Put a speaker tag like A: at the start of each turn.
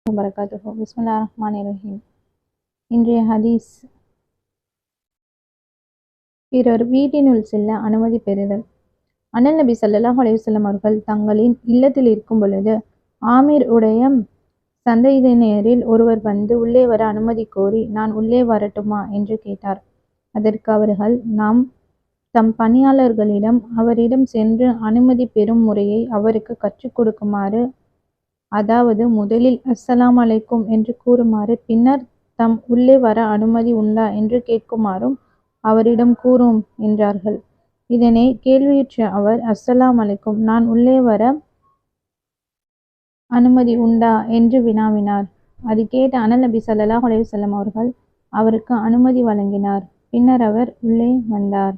A: வபரகாத்துஹு. பிஸ்மில்லாஹிர் ரஹ்மானிர் ரஹீம். இன்றைய ஹதீஸ், பிறர் வீட்டினுள் செல்ல அனுமதி பெறுதல். அண்ணல் நபி ஸல்லல்லாஹு அலைஹி வஸல்லம் அவர்கள் தங்களின் இல்லத்தில் இருக்கும் பொழுது ஆமீர் உடைய சந்ததியினரில் ஒருவர் வந்து உள்ளே வர அனுமதி கோரி, நான் உள்ளே வரட்டுமா என்று கேட்டார். அதற்கு அவர்கள், நாம் தம் பணியாளர்களிடம் அவரிடம் சென்று அனுமதி பெறும் முறையை அவருக்கு கற்றுக் கொடுக்குமாறு, அதாவது முதலில் அஸ்ஸலாமு அலைக்கும் என்று கூறுமாறு, பின்னர் தம் உள்ளே வர அனுமதி உண்டா என்று கேட்குமாறும் அவரிடம் கூறும் என்றார்கள். இதனை கேள்வியுற்ற அவர், அஸ்ஸலாமு அலைக்கும், நான் உள்ளே வர அனுமதி உண்டா என்று வினாவினார். அது கேட்ட அண்ணல் நபி ஸல்லல்லாஹு அலைஹி வஸல்லம் அவர்கள் அவருக்கு அனுமதி வழங்கினார். பின்னர் அவர் உள்ளே வந்தார்.